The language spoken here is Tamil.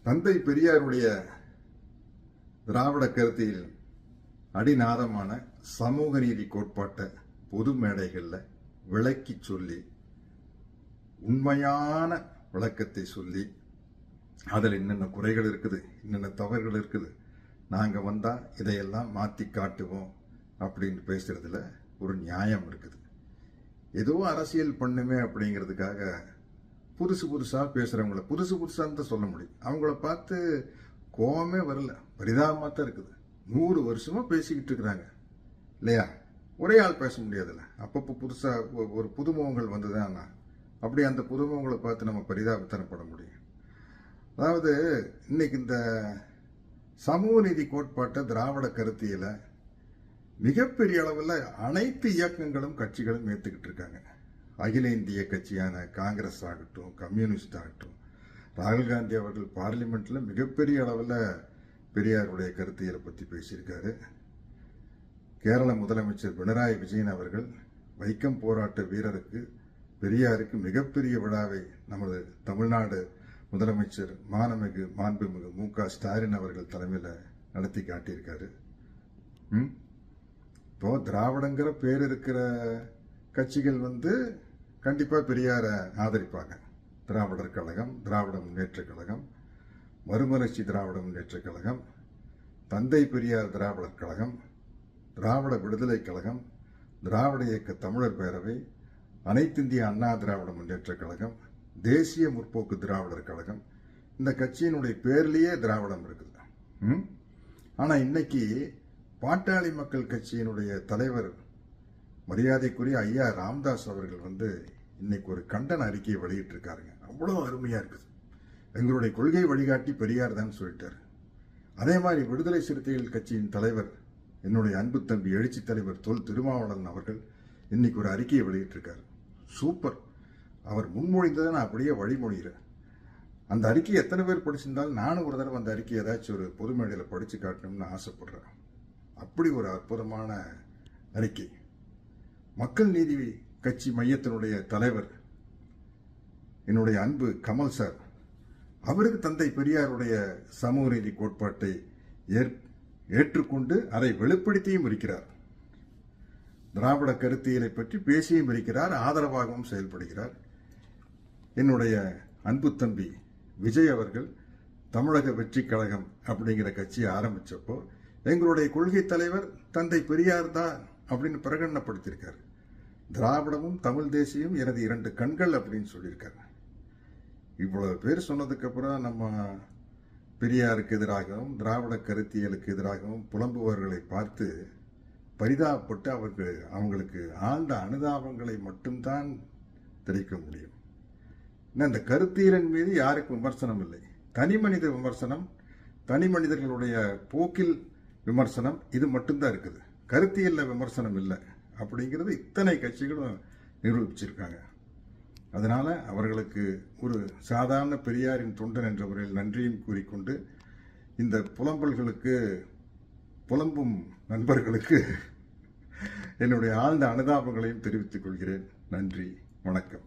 தந்தை பெரியாருடைய திராவிட கருத்தியல் அடிநாதமான சமூக நீதி கோட்பாட்டை பொது மேடைகளில் விளக்கி சொல்லி உண்மையான விளக்கத்தை சொல்லி அதில் என்னென்ன குறைகள் இருக்குது, என்னென்ன தவறுகள் இருக்குது, நாங்கள் வந்தால் இதையெல்லாம் மாற்றி காட்டுவோம் அப்படின்னு பேசுறதுல ஒரு நியாயம் இருக்குது. ஏதோ அரசியல் பண்ணுமே அப்படிங்கிறதுக்காக புதுசு புதுசாக பேசுகிறவங்கள புதுசு புதுசாக தான் சொல்ல முடியும். அவங்கள பார்த்து கோவமே வரல, பரிதாபமாக தான் இருக்குது. 100 வருஷமாக பேசிக்கிட்டு இருக்கிறாங்க இல்லையா? ஒரே ஆள் பேச முடியாதுல்ல. அப்பப்போ புதுசாக ஒரு புதுமுகங்கள் வந்துதான் அப்படி அந்த புதுமுகங்களை பார்த்து நம்ம பரிதாபத்தனப்பட முடியும். அதாவது இன்னைக்கு இந்த சமூக நீதி கோட்பாட்டை திராவிட கருத்தியலை மிகப்பெரிய அளவில் அனைத்து இயக்கங்களும் கட்சிகளும் ஏற்றுக்கிட்டு இருக்காங்க. அகில இந்திய கட்சியான காங்கிரஸ் ஆகட்டும், கம்யூனிஸ்ட் ஆகட்டும், ராகுல் காந்தி அவர்கள் பார்லிமெண்ட்ல மிகப்பெரிய அளவில் பெரியாருடைய கருத்தியலை பற்றி பேசியிருக்காரு. கேரள முதலமைச்சர் பினராயி விஜயன் அவர்கள் வைக்கம் போராட்ட வீரருக்கு பெரியாருக்கு மிகப்பெரிய விழாவை நமது தமிழ்நாடு முதலமைச்சர் மாண்புமிகு மு.க. ஸ்டாலின் அவர்கள் தலைமையில் நடத்தி காட்டியிருக்காரு. இப்போ திராவிடங்கிற பேர் இருக்கிற கட்சிகள் கண்டிப்பா பெரியார ஆதரிப்பாங்க. திராவிடர் கழகம், திராவிட முன்னேற்ற கழகம், மறுமலர்ச்சி திராவிட முன்னேற்ற கழகம், தந்தை பெரியார் திராவிடர் கழகம், திராவிட விடுதலை கழகம், திராவிட இயக்க தமிழர் பேரவை, அனைத்திந்திய அண்ணா திராவிட முன்னேற்ற கழகம், தேசிய முற்போக்கு திராவிடர் கழகம். இந்த கட்சியினுடைய பேர்லயே திராவிடம் இருக்குது. ஆனா இன்னைக்கு பாட்டாளி மக்கள் கட்சியினுடைய தலைவர் மரியாதைக்குரிய ஐயா ராமதாஸ் அவர்கள் இன்னைக்கு ஒரு கண்டன அறிக்கையை வெளியிட்டு இருக்காருங்க. அவ்வளவு அருமையா இருக்குது. எங்களுடைய கொள்கை வழிகாட்டி பெரியார் தான் சொல்லிட்டாரு. அதே மாதிரி விடுதலை சிறுத்தைகள் கட்சியின் தலைவர், என்னுடைய அன்பு தம்பி எழுச்சி தலைவர் தொல் திருமாவளவன் அவர்கள் இன்னைக்கு ஒரு அறிக்கையை வெளியிட்டு இருக்காரு. சூப்பர். அவர் முன்மொழிந்ததை நான் அப்படியே வழிமொழிகிறேன். அந்த அறிக்கையை எத்தனை பேர் படிச்சிருந்தாலும் நானும் ஒரு தடவை அந்த அறிக்கையை ஏதாச்சும் ஒரு பொது மேடையில் படிச்சு காட்டணும்னு ஆசைப்படுறேன். அப்படி ஒரு அற்புதமான அறிக்கை. மக்கள் நீதி கட்சி மையத்தினுடைய தலைவர் என்னுடைய அன்பு கமல் சார், அவருக்கு தந்தை பெரியாருடைய சமூக நீதி கோட்பாட்டை ஏற்றுக்கொண்டு அதை வெளிப்படுத்தியும் இருக்கிறார். திராவிட கருத்தியலை பற்றி பேசியும் இருக்கிறார், ஆதரவாகவும் செயல்படுகிறார். என்னுடைய அன்பு தம்பி விஜய் அவர்கள் தமிழக வெற்றி கழகம் அப்படிங்கிற கட்சியை ஆரம்பிச்சப்போ எங்களுடைய கொள்கை தலைவர் தந்தை பெரியார் தான் அப்படின்னு பிரகடனப்படுத்தியிருக்காரு. திராவிடமும் தமிழ் தேசியம் எனது 2 கண்கள் அப்படின்னு சொல்லியிருக்காரு. இவ்வளவு பேர் சொன்னதுக்கு அப்புறம் நம்ம பெரியாருக்கு எதிராகவும் திராவிட கருத்தியலுக்கு எதிராகவும் புலம்புவர்களை பார்த்து பரிதாபப்பட்டு அவங்களுக்கு ஆழ்ந்த அனுதாபங்களை மட்டும்தான் தெரிவிக்க முடியும். இந்த கருத்தியலின் மீது யாருக்கும் விமர்சனம் இல்லை. தனி மனித விமர்சனம், தனி மனிதர்களுடைய போக்கில் விமர்சனம், இது மட்டும்தான் இருக்குது. கருத்தியல்ல விமர்சனம் இல்லை அப்படிங்கிறது இத்தனை கட்சிகளும் நிரூபிச்சிருக்காங்க. அதனால அவர்களுக்கு ஒரு சாதாரண பெரியாரின் தொண்டன் என்ற முறையில் நன்றியும் கூறிக்கொண்டு இந்த புலம்பும் நண்பர்களுக்கு என்னுடைய ஆழ்ந்த அனுதாபங்களையும் தெரிவித்துக் கொள்கிறேன். நன்றி, வணக்கம்.